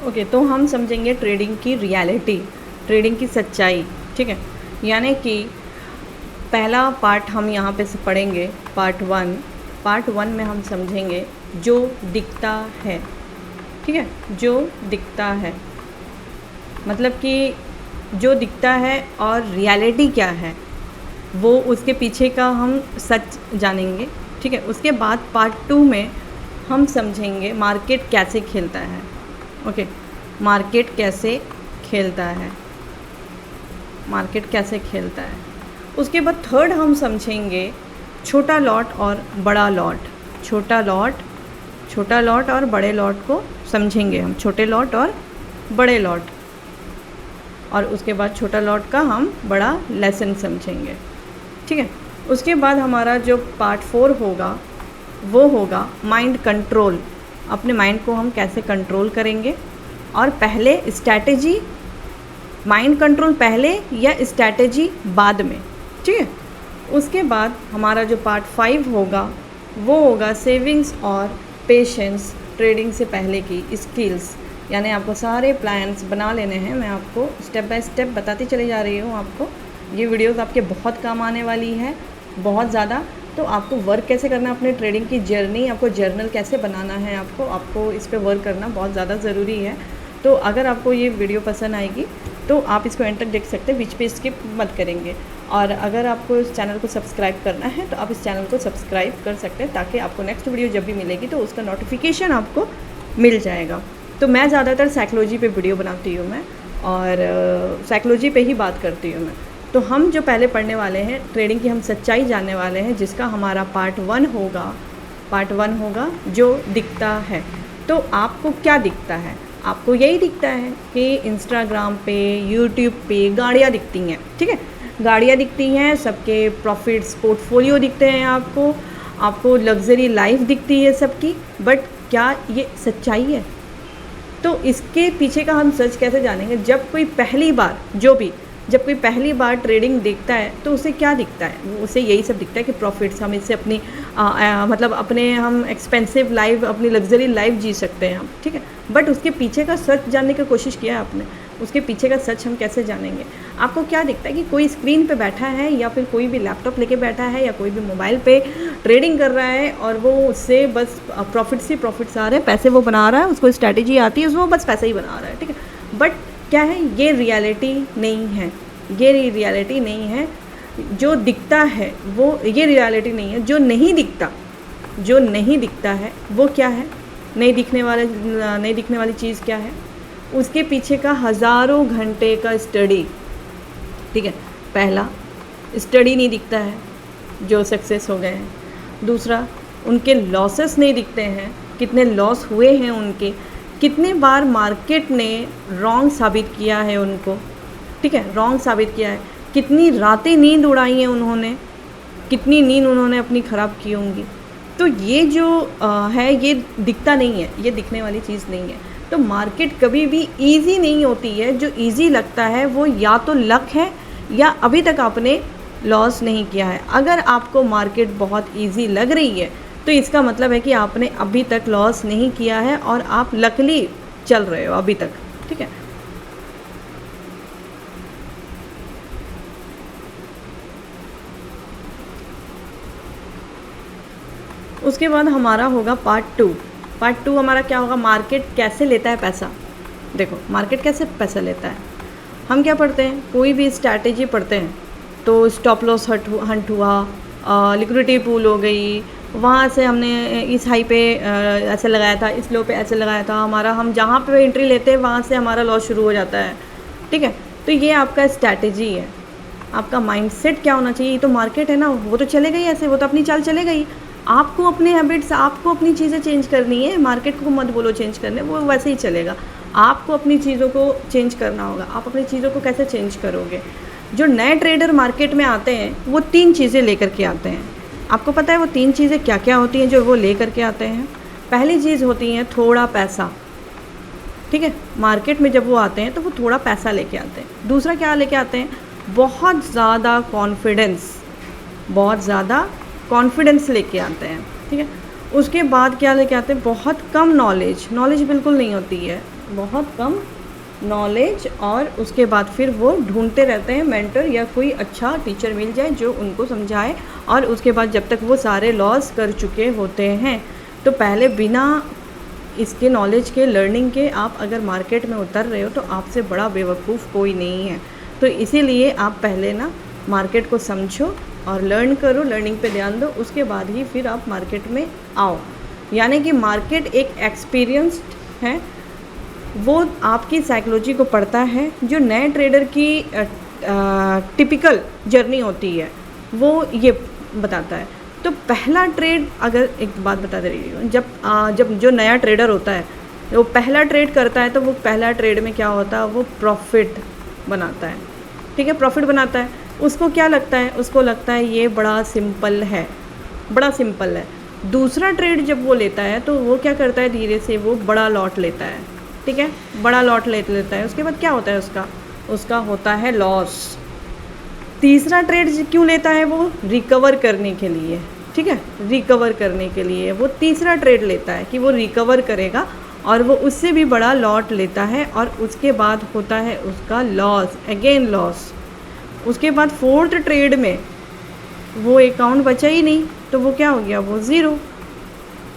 Okay, तो हम समझेंगे ट्रेडिंग की रियलिटी, ट्रेडिंग की सच्चाई। ठीक है, यानी कि पहला पार्ट हम यहाँ पे से पढ़ेंगे, पार्ट वन में हम समझेंगे जो दिखता है। ठीक है, जो दिखता है मतलब कि जो दिखता है और रियलिटी क्या है, वो उसके पीछे का हम सच जानेंगे। ठीक है, उसके बाद पार्ट टू में हम समझेंगे मार्केट कैसे खेलता है। ओके, मार्केट कैसे खेलता है, मार्केट कैसे खेलता है। उसके बाद थर्ड हम समझेंगे छोटा लॉट और बड़ा लॉट, छोटा लॉट और बड़े लॉट को समझेंगे हम, छोटे लॉट और बड़े लॉट। और उसके बाद छोटा लॉट का हम बड़ा लेसन समझेंगे। ठीक है, उसके बाद हमारा जो पार्ट 4 होगा वो होगा माइंड कंट्रोल, अपने माइंड को हम कैसे कंट्रोल करेंगे। और पहले स्ट्रैटेजी, माइंड कंट्रोल पहले या स्ट्रैटेजी बाद में। ठीक है, उसके बाद हमारा जो पार्ट 5 होगा वो होगा सेविंग्स और पेशेंस, ट्रेडिंग से पहले की स्किल्स। यानी आपको सारे प्लान्स बना लेने हैं, मैं आपको स्टेप बाय स्टेप बताती चली जा रही हूँ। आपको ये वीडियोस आपके बहुत काम आने वाली है, बहुत ज़्यादा। तो आपको वर्क कैसे करना है अपने ट्रेडिंग की जर्नी, आपको जर्नल कैसे बनाना है, आपको इस पे वर्क करना बहुत ज़्यादा ज़रूरी है। तो अगर आपको ये वीडियो पसंद आएगी तो आप इसको एंड तक देख सकते हैं, बीच पे स्किप मत करेंगे। और अगर आपको इस चैनल को सब्सक्राइब करना है तो आप इस चैनल को सब्सक्राइब कर सकते हैं, ताकि आपको नेक्स्ट वीडियो जब भी मिलेगी तो उसका नोटिफिकेशन आपको मिल जाएगा। तो मैं ज़्यादातर साइकोलॉजी पे वीडियो बनाती हूँ मैं, और साइकोलॉजी पे ही बात करती हूँ मैं। तो हम जो पहले पढ़ने वाले हैं, ट्रेडिंग की हम सच्चाई जानने वाले हैं, जिसका हमारा पार्ट 1 होगा जो दिखता है। तो आपको क्या दिखता है? आपको यही दिखता है कि इंस्टाग्राम पे, यूट्यूब पे गाड़ियाँ दिखती हैं। ठीक है, गाड़ियाँ दिखती हैं, सबके प्रॉफिट्स पोर्टफोलियो दिखते हैं, आपको लग्जरी लाइफ दिखती है सबकी। बट क्या ये सच्चाई है? तो इसके पीछे का हम सच कैसे जानेंगे? जब कोई पहली बार ट्रेडिंग देखता है तो उसे क्या दिखता है? उसे यही सब दिखता है कि प्रॉफिट्स, हम इससे अपनी मतलब हम एक्सपेंसिव लाइफ, अपनी लग्जरी लाइफ जी सकते हैं हम। ठीक है, बट उसके पीछे का सच जानने की कोशिश किया है आपने? उसके पीछे का सच हम कैसे जानेंगे? आपको क्या दिखता है कि कोई स्क्रीन पे बैठा है, या फिर कोई भी लैपटॉप लेके बैठा है, या कोई भी मोबाइल पे ट्रेडिंग कर रहा है, और वो उससे बस प्रॉफिट्स आ रहे हैं, पैसे वो बना रहा है, उसको स्ट्रैटेजी आती है, वो बस पैसा ही बना रहा है। ठीक है, बट क्या है, ये रियलिटी नहीं है, ये रियलिटी नहीं है। जो दिखता है वो ये रियलिटी नहीं है। जो नहीं दिखता है वो क्या है? नहीं दिखने वाली चीज़ क्या है? उसके पीछे का हज़ारों घंटे का स्टडी। ठीक है, पहला स्टडी नहीं दिखता है जो सक्सेस हो गए हैं। दूसरा, उनके लॉसेस नहीं दिखते हैं, कितने लॉस हुए हैं उनके, कितने बार मार्केट ने रॉन्ग साबित किया है उनको। ठीक है, रॉन्ग साबित किया है, कितनी रातें नींद उड़ाई हैं उन्होंने, कितनी नींद उन्होंने अपनी ख़राब की होंगी। तो ये जो है, ये दिखता नहीं है, ये दिखने वाली चीज़ नहीं है। तो मार्केट कभी भी इजी नहीं होती है। जो इजी लगता है वो या तो लक है, या अभी तक आपने लॉस नहीं किया है। अगर आपको मार्केट बहुत इजी लग रही है तो इसका मतलब है कि आपने अभी तक लॉस नहीं किया है, और आप लकली चल रहे हो अभी तक। ठीक है, उसके बाद हमारा होगा पार्ट टू हमारा क्या होगा? मार्केट कैसे लेता है पैसा। देखो, मार्केट कैसे पैसा लेता है। हम क्या पढ़ते हैं? कोई भी स्ट्रैटेजी पढ़ते हैं तो स्टॉप लॉस हंट हुआ, लिक्विडिटी पूल हो गई, वहाँ से हमने इस हाई पे ऐसे लगाया था, इस लो पे ऐसे लगाया था, हम जहाँ पे एंट्री लेते हैं वहाँ से हमारा लॉस शुरू हो जाता है। ठीक है, तो ये आपका स्ट्रैटेजी है। आपका माइंडसेट क्या होना चाहिए? ये तो मार्केट है ना, वो तो चलेगा ही ऐसे, वो तो अपनी चाल चलेगा ही। आपको अपने हैबिट्स, आपको अपनी चीज़ें चेंज करनी है। मार्केट को मत बोलो चेंज करने, वो वैसे ही चलेगा। आपको अपनी चीज़ों को चेंज करना होगा। आप अपनी चीज़ों को कैसे चेंज करोगे? जो नए ट्रेडर मार्केट में आते हैं वो 3 चीज़ें लेकर के आते हैं। आपको पता है वो 3 चीज़ें क्या क्या होती हैं जो वो लेकर के आते हैं? पहली चीज़ होती है थोड़ा पैसा। ठीक है, मार्केट में जब वो आते हैं तो वो थोड़ा पैसा लेके आते हैं। दूसरा क्या लेके आते हैं? बहुत ज़्यादा कॉन्फिडेंस लेके आते हैं। ठीक है, उसके बाद क्या लेके आते हैं, बहुत कम नॉलेज बिल्कुल नहीं होती है, बहुत कम नॉलेज, और उसके बाद फिर वो ढूंढते रहते हैं मेंटर या कोई अच्छा टीचर मिल जाए जो उनको समझाए। और उसके बाद जब तक वो सारे लॉस कर चुके होते हैं, तो पहले बिना इसके नॉलेज के, लर्निंग के, आप अगर मार्केट में उतर रहे हो तो आपसे बड़ा बेवकूफ़ कोई नहीं है। तो इसीलिए आप पहले ना मार्केट को समझो और लर्न करो, लर्निंग पे ध्यान दो, उसके बाद ही फिर आप मार्केट में आओ। यानी कि मार्केट एक एक्सपीरियंस्ड है, वो आपकी साइकोलॉजी को पढ़ता है। जो नए ट्रेडर की टिपिकल जर्नी होती है वो ये बताता है। तो पहला ट्रेड, अगर एक बात बता दे रही हूँ, जब जो नया ट्रेडर होता है वो पहला ट्रेड करता है, तो वो पहला ट्रेड में क्या होता है, वो प्रॉफिट बनाता है। ठीक है, प्रॉफिट बनाता है। उसको क्या लगता है, उसको लगता है ये बड़ा सिंपल है, बड़ा सिंपल है। दूसरा ट्रेड जब वो लेता है तो वो क्या करता है, धीरे से वो बड़ा लॉट लेता है। ठीक है, बड़ा लॉट लेता है। उसके बाद क्या होता है, उसका होता है लॉस। तीसरा ट्रेड क्यों लेता है, वो रिकवर करने के लिए। ठीक है, रिकवर करने के लिए वो तीसरा ट्रेड लेता है कि वो रिकवर करेगा, और वो उससे भी बड़ा लॉट लेता है, और उसके बाद होता है उसका लॉस, अगेन लॉस। उसके बाद फोर्थ ट्रेड में वो अकाउंट बचा ही नहीं, तो वो क्या हो गया, वो ज़ीरो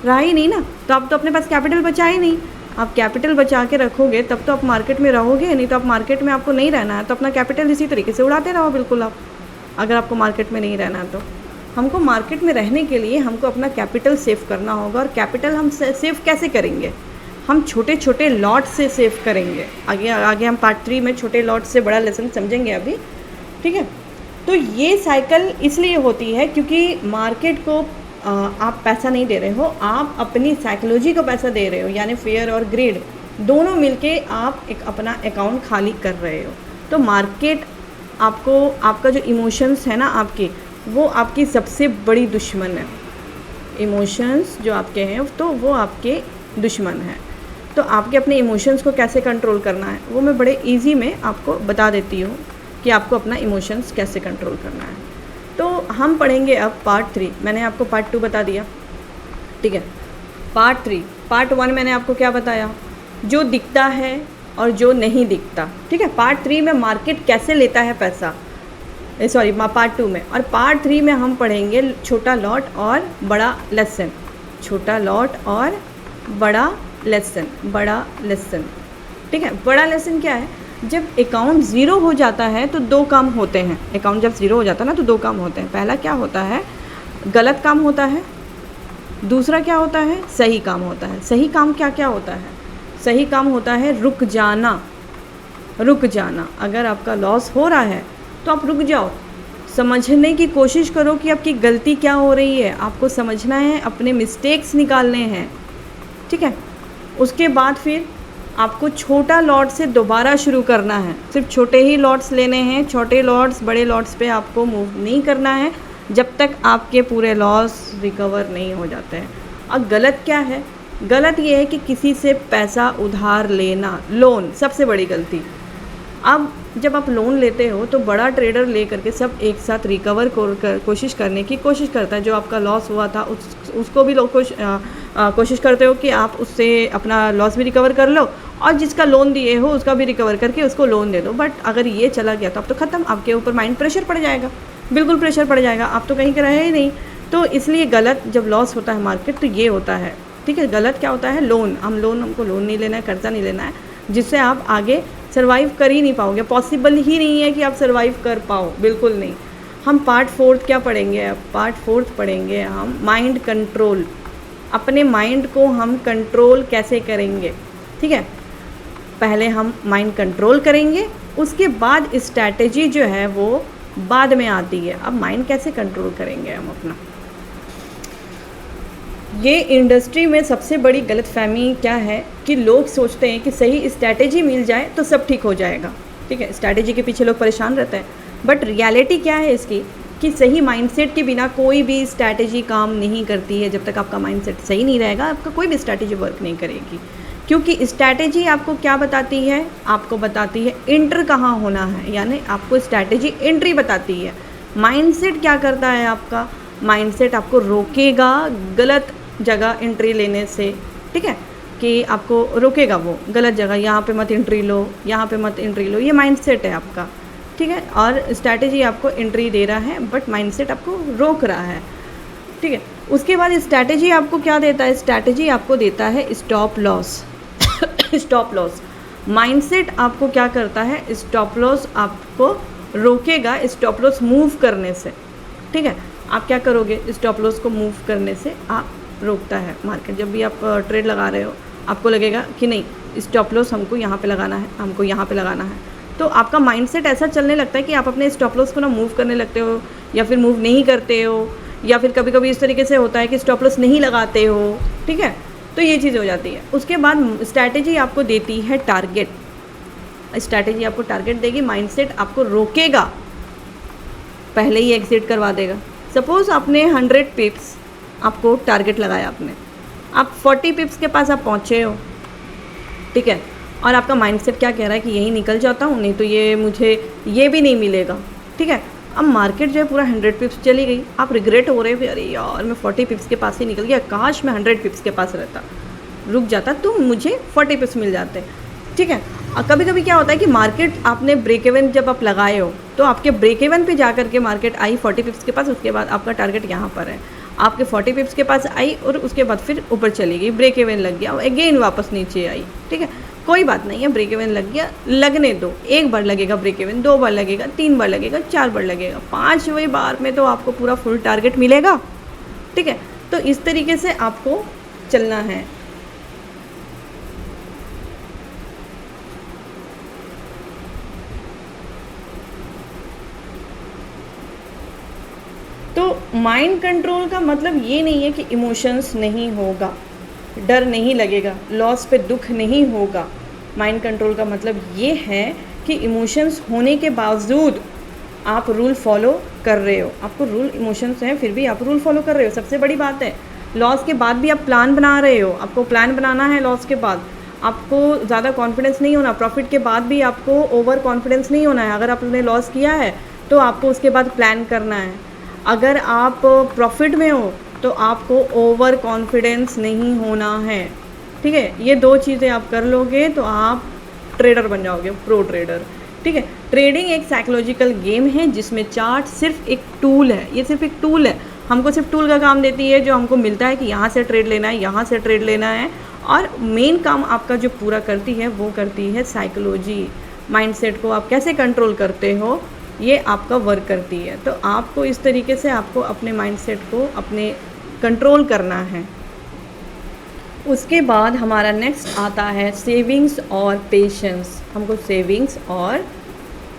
रहा ही नहीं ना। तो आप तो अपने पास कैपिटल बचा ही नहीं। आप कैपिटल बचा के रखोगे तब तो आप मार्केट में रहोगे, नहीं तो आप मार्केट में आपको नहीं रहना है, तो अपना कैपिटल इसी तरीके से उड़ाते रहो बिल्कुल आप, अगर आपको मार्केट में नहीं रहना है। तो हमको मार्केट में रहने के लिए हमको अपना कैपिटल सेव करना होगा। और कैपिटल हम सेव कैसे करेंगे, हम छोटे छोटे लॉट से सेव करेंगे। आगे हम पार्ट 3 में छोटे लॉट से बड़ा लेसन समझेंगे अभी। ठीक है, तो ये साइकिल इसलिए होती है क्योंकि मार्केट को आप पैसा नहीं दे रहे हो, आप अपनी साइकोलॉजी को पैसा दे रहे हो, यानी फेयर और ग्रीड दोनों मिलके आप एक अपना अकाउंट खाली कर रहे हो। तो मार्केट आपको, आपका जो इमोशंस है ना आपके, वो आपकी सबसे बड़ी दुश्मन है। इमोशंस जो आपके हैं तो वो आपके दुश्मन हैं। तो आपके अपने इमोशंस को कैसे कंट्रोल करना है वो मैं बड़े इजी में आपको बता देती हूँ कि आपको अपना इमोशंस कैसे कंट्रोल करना है। तो हम पढ़ेंगे अब पार्ट 3। मैंने आपको पार्ट 2 बता दिया। ठीक है, पार्ट 3, पार्ट 1 मैंने आपको क्या बताया, जो दिखता है और जो नहीं दिखता। ठीक है, पार्ट 3 में मार्केट कैसे लेता है पैसा, सॉरी पार्ट 2 में। और पार्ट 3 में हम पढ़ेंगे छोटा लॉट और बड़ा लेसन, छोटा लॉट और बड़ा लेसन, बड़ा लेसन। ठीक है, बड़ा लेसन क्या है, जब अकाउंट ज़ीरो हो जाता है तो 2 काम होते हैं। अकाउंट जब ज़ीरो हो जाता है ना तो 2 काम होते हैं। पहला क्या होता है, गलत काम होता है। दूसरा क्या होता है, सही काम होता है। सही काम क्या क्या होता है, सही काम होता है रुक जाना, रुक जाना। अगर आपका लॉस हो रहा है तो आप रुक जाओ, समझने की कोशिश करो कि आपकी गलती क्या हो रही है, आपको समझना है, अपने मिस्टेक्स निकालने हैं। ठीक है, उसके बाद फिर आपको छोटा लॉट से दोबारा शुरू करना है। सिर्फ छोटे ही लॉट्स लेने हैं, छोटे लॉट्स, बड़े लॉट्स पे आपको मूव नहीं करना है जब तक आपके पूरे लॉस रिकवर नहीं हो जाते हैं। अब गलत क्या है, गलत ये है कि किसी से पैसा उधार लेना, लोन, सबसे बड़ी गलती। अब जब आप लोन लेते हो तो बड़ा ट्रेडर ले करके सब एक साथ रिकवर कोशिश करने की कोशिश करता है। जो आपका लॉस हुआ था उसको भी कोशिश करते हो कि आप उससे अपना लॉस भी रिकवर कर लो, और जिसका लोन दिए हो उसका भी रिकवर करके उसको लोन दे दो। बट अगर ये चला गया तो अब तो ख़त्म, आपके ऊपर माइंड प्रेशर पड़ जाएगा, बिल्कुल प्रेशर पड़ जाएगा, आप तो कहीं के रहे ही नहीं। तो इसलिए गलत जब लॉस होता है मार्केट तो ये होता है। ठीक है, गलत क्या होता है, लोन। हमको लोन नहीं लेना है, कर्जा नहीं लेना है, जिससे आप आगे सर्वाइव कर ही नहीं पाओगे। पॉसिबल ही नहीं है कि आप सर्वाइव कर पाओ, बिल्कुल नहीं। हम पार्ट 4 क्या पढ़ेंगे, अब पार्ट 4 पढ़ेंगे हम माइंड कंट्रोल। अपने माइंड को हम कंट्रोल कैसे करेंगे। ठीक है, पहले हम माइंड कंट्रोल करेंगे, उसके बाद स्ट्रैटेजी जो है वो बाद में आती है। अब माइंड कैसे कंट्रोल करेंगे हम अपना, ये इंडस्ट्री में सबसे बड़ी गलतफहमी क्या है कि लोग सोचते हैं कि सही स्ट्रैटेजी मिल जाए तो सब ठीक हो जाएगा। ठीक है, स्ट्रैटेजी के पीछे लोग परेशान रहते हैं, बट रियलिटी क्या है इसकी कि सही माइंडसेट के बिना कोई भी स्ट्रैटेजी काम नहीं करती है। जब तक आपका माइंडसेट सही नहीं रहेगा आपका कोई भी स्ट्रैटेजी वर्क नहीं करेगी, क्योंकि स्ट्रैटेजी आपको क्या बताती है, आपको बताती है एंटर कहाँ होना है, यानी आपको स्ट्रैटेजी एंट्री बताती है। माइंडसेट क्या करता है, आपका माइंडसेट आपको रोकेगा गलत जगह एंट्री लेने से, ठीक है, कि आपको रोकेगा वो गलत जगह, यहाँ पे मत एंट्री लो, यहाँ पे मत एंट्री लो, ये माइंडसेट है आपका, ठीक है। और स्ट्रैटेजी आपको एंट्री दे रहा है बट माइंडसेट आपको रोक रहा है, ठीक है। उसके बाद स्ट्रैटेजी आपको क्या देता है, स्ट्रैटेजी आपको देता है stop loss. Stop loss mindset आपको क्या करता है, स्टॉप लॉस आपको रोकेगा स्टॉप लॉस मूव करने से, ठीक है। आप क्या करोगे, स्टॉप लॉस को मूव करने से आप रोकता है मार्केट। जब भी आप ट्रेड लगा रहे हो आपको लगेगा कि नहीं स्टॉप लॉस हमको यहाँ पे लगाना है, हमको यहाँ पे लगाना है, तो आपका माइंडसेट ऐसा चलने लगता है कि आप अपने स्टॉप लॉस को ना मूव करने लगते हो या फिर मूव नहीं करते हो, या फिर कभी कभी इस तरीके से होता है कि स्टॉप लॉस नहीं लगाते हो, ठीक है। तो ये चीज़ हो जाती है। उसके बाद स्ट्रैटेजी आपको देती है टारगेट। स्ट्रैटेजी आपको टारगेट देगी, माइंडसेट आपको रोकेगा, पहले ही एग्जिट करवा देगा। सपोज़ आपने 100 पिप्स आपको टारगेट लगाया, आपने आप 40 पिप्स के पास आप पहुँचे हो, ठीक है, और आपका माइंडसेट क्या कह रहा है कि यही निकल जाता हूँ, नहीं तो ये मुझे ये भी नहीं मिलेगा, ठीक है। अब मार्केट जो है पूरा 100 पिप्स चली गई, आप रिग्रेट हो रहे हो, अरे यार मैं 40 पिप्स के पास ही निकल गया, काश मैं 100 पिप्स के पास रहता, रुक जाता तो मुझे 40 पिप्स मिल जाते, ठीक है। कभी कभी क्या होता है कि मार्केट आपने ब्रेक इवन जब आप लगाए हो तो आपके ब्रेक इवन पे जा करके मार्केट आई 40 पिप्स के पास, उसके बाद आपका टारगेट यहाँ पर है, आपके 40 पिप्स के पास आई और उसके बाद फिर ऊपर चली गई, ब्रेक इवन लग गया, अगेन वापस नीचे आई, ठीक है। कोई बात नहीं है, ब्रेक इवन लग गया, लगने दो, एक बार लगेगा ब्रेक इवन, 2 बार लगेगा, 3 बार लगेगा, 4 बार लगेगा, 5वें बार में तो आपको पूरा फुल टारगेट मिलेगा, ठीक है। तो इस तरीके से आपको चलना है। तो माइंड कंट्रोल का मतलब ये नहीं है कि इमोशंस नहीं होगा, डर नहीं लगेगा, लॉस पे दुख नहीं होगा। माइंड कंट्रोल का मतलब ये है कि इमोशंस होने के बावजूद आप रूल फॉलो कर रहे हो, आपको रूल इमोशंस हैं फिर भी आप रूल फॉलो कर रहे हो, सबसे बड़ी बात है। लॉस के बाद भी आप प्लान बना रहे हो, आपको प्लान बनाना है, लॉस के बाद आपको ज़्यादा कॉन्फिडेंस नहीं होना, प्रॉफिट के बाद भी आपको ओवर कॉन्फिडेंस नहीं होना है। अगर आपने लॉस किया है तो आपको उसके बाद प्लान करना है, अगर आप प्रॉफिट में हो तो आपको ओवर कॉन्फिडेंस नहीं होना है, ठीक है। ये 2 चीज़ें आप कर लोगे तो आप ट्रेडर बन जाओगे, प्रो ट्रेडर, ठीक है। ट्रेडिंग एक साइकोलॉजिकल गेम है जिसमें चार्ट सिर्फ एक टूल है, ये सिर्फ एक टूल है, हमको सिर्फ टूल का काम देती है, जो हमको मिलता है कि यहाँ से ट्रेड लेना है, यहाँ से ट्रेड लेना है, और मेन काम आपका जो पूरा करती है वो करती है साइकोलॉजी। माइंडसेट को आप कैसे कंट्रोल करते हो ये आपका वर्क करती है। तो आपको इस तरीके से आपको अपने माइंडसेट को अपने कंट्रोल करना है। उसके बाद हमारा नेक्स्ट आता है सेविंग्स और पेशेंस। हमको सेविंग्स और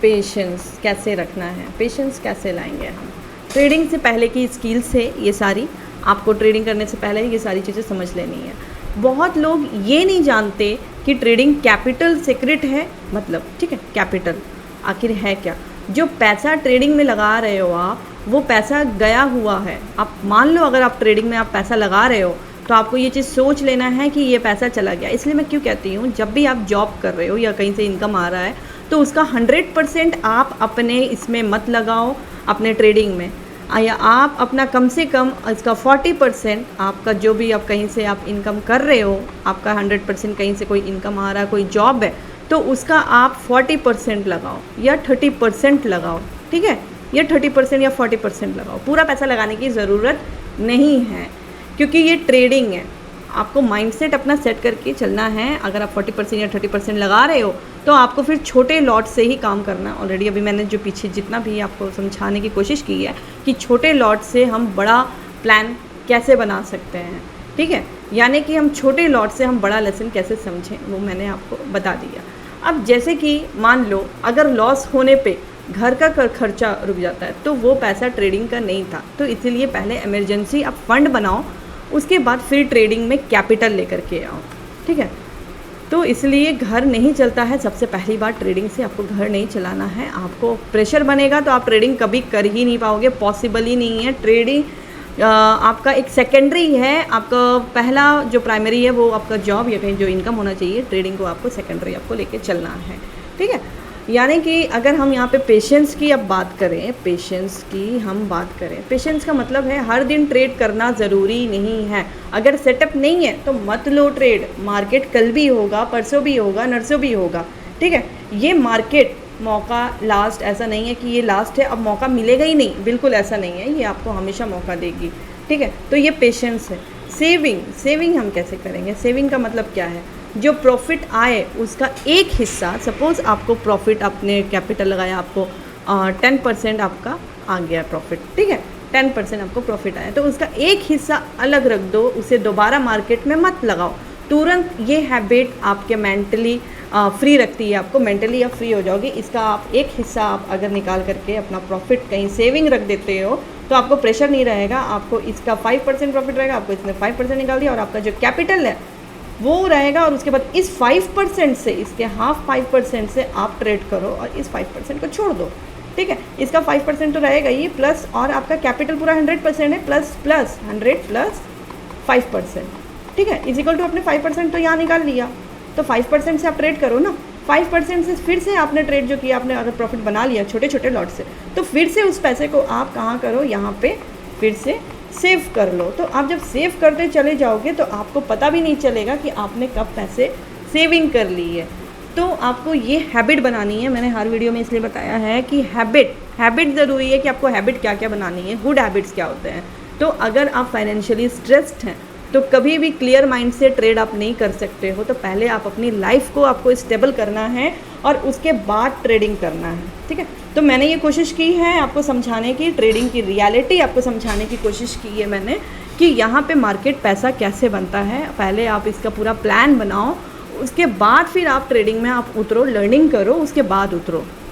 पेशेंस कैसे रखना है, पेशेंस कैसे लाएंगे हम। ट्रेडिंग से पहले की स्किल्स है ये सारी, आपको ट्रेडिंग करने से पहले ये सारी चीज़ें समझ लेनी है। बहुत लोग ये नहीं जानते कि ट्रेडिंग कैपिटल सीक्रेट है, मतलब ठीक है, कैपिटल आखिर है क्या। जो पैसा ट्रेडिंग में लगा रहे हो आप, वो पैसा गया हुआ है। आप मान लो अगर आप ट्रेडिंग में आप पैसा लगा रहे हो तो आपको ये चीज़ सोच लेना है कि ये पैसा चला गया। इसलिए मैं क्यों कहती हूँ, जब भी आप जॉब कर रहे हो या कहीं से इनकम आ रहा है तो उसका 100% आप अपने इसमें मत लगाओ, अपने ट्रेडिंग में, या आप अपना कम से कम इसका 40% आपका जो भी आप कहीं से आप इनकम कर रहे हो, आपका 100% कहीं से कोई इनकम आ रहा है, कोई जॉब है, तो उसका आप 40% लगाओ या 30% लगाओ, ठीक है, या 30% या 40% लगाओ। पूरा पैसा लगाने की ज़रूरत नहीं है क्योंकि ये ट्रेडिंग है। आपको माइंडसेट अपना सेट करके चलना है। अगर आप 40% या 30% लगा रहे हो तो आपको फिर छोटे लॉट से ही काम करना है। ऑलरेडी अभी मैंने जो पीछे जितना भी आपको समझाने की कोशिश की है कि छोटे लॉट से हम बड़ा प्लान कैसे बना सकते हैं, ठीक है, यानी कि हम छोटे लॉट से हम बड़ा लेसन कैसे समझें वो मैंने आपको बता दिया। अब जैसे कि मान लो अगर लॉस होने पे घर का खर्चा रुक जाता है तो वो पैसा ट्रेडिंग का नहीं था, तो इसीलिए पहले इमरजेंसी आप फंड बनाओ, उसके बाद फिर ट्रेडिंग में कैपिटल लेकर के आओ, ठीक है। तो इसलिए घर नहीं चलता है, सबसे पहली बार ट्रेडिंग से आपको घर नहीं चलाना है। आपको प्रेशर बनेगा तो आप ट्रेडिंग कभी कर ही नहीं पाओगे, पॉसिबल ही नहीं है। ट्रेडिंग आपका एक सेकेंडरी है, आपका पहला जो प्राइमरी है वो आपका जॉब या कहीं जो इनकम होना चाहिए, ट्रेडिंग को आपको सेकेंडरी आपको लेके चलना है, ठीक है। यानी कि अगर हम यहाँ पे पेशेंस की अब बात करें, पेशेंस की हम बात करें, पेशेंस का मतलब है हर दिन ट्रेड करना ज़रूरी नहीं है। अगर सेटअप नहीं है तो मत लो ट्रेड, मार्केट कल भी होगा, परसों भी होगा, नरसों भी होगा, ठीक है। ये मार्केट मौका लास्ट ऐसा नहीं है कि ये लास्ट है अब मौका मिलेगा ही नहीं, बिल्कुल ऐसा नहीं है, ये आपको हमेशा मौका देगी, ठीक है। तो ये पेशेंस है। सेविंग हम कैसे करेंगे? सेविंग का मतलब क्या है? जो प्रॉफिट आए उसका एक हिस्सा, सपोज़ आपको प्रॉफिट, आपने कैपिटल लगाया, आपको 10% आपका आ गया प्रॉफिट, ठीक है, 10% आपको प्रॉफिट आया, तो उसका एक हिस्सा अलग रख दो, उसे दोबारा मार्केट में मत लगाओ तुरंत। ये हैबिट आपके मेंटली फ्री रखती है, आपको मेंटली आप फ्री हो जाओगे। इसका आप एक हिस्सा आप अगर निकाल करके अपना प्रॉफिट कहीं सेविंग रख देते हो तो आपको प्रेशर नहीं रहेगा, आपको इसका 5% प्रॉफिट रहेगा, आपको इसने 5% निकाल दिया और आपका जो कैपिटल है वो रहेगा, और उसके बाद इस 5% से, इसके हाफ 5% से आप ट्रेड करो और इस 5% को छोड़ दो, ठीक है। इसका 5% तो रहेगा ही, प्लस और आपका कैपिटल पूरा 100% है, प्लस 100 प्लस 5%, ठीक है, इक्वल टू आपने 5% तो यहाँ निकाल लिया, तो 5% से आप ट्रेड करो ना। 5% से फिर से आपने ट्रेड जो किया, आपने अगर प्रॉफिट बना लिया छोटे छोटे लॉट से, तो फिर से उस पैसे को आप कहाँ करो, यहाँ पे फिर से सेव कर लो। तो आप जब सेव करते चले जाओगे तो आपको पता भी नहीं चलेगा कि आपने कब पैसे सेविंग कर ली है। तो आपको ये हैबिट बनानी है। मैंने हर वीडियो में इसलिए बताया है कि हैबिट ज़रूरी है, कि आपको हैबिट क्या क्या बनानी है, गुड हैबिट्स क्या होते हैं। तो अगर आप फाइनेंशियली स्ट्रेस्ड हैं तो कभी भी क्लियर माइंड से ट्रेड आप नहीं कर सकते हो। तो पहले आप अपनी लाइफ को आपको स्टेबल करना है और उसके बाद ट्रेडिंग करना है, ठीक है। तो मैंने ये कोशिश की है आपको समझाने की, ट्रेडिंग की रियलिटी आपको समझाने की कोशिश की है मैंने, कि यहाँ पे मार्केट पैसा कैसे बनता है। पहले आप इसका पूरा प्लान बनाओ, उसके बाद फिर आप ट्रेडिंग में आप उतरो, लर्निंग करो, उसके बाद उतरो।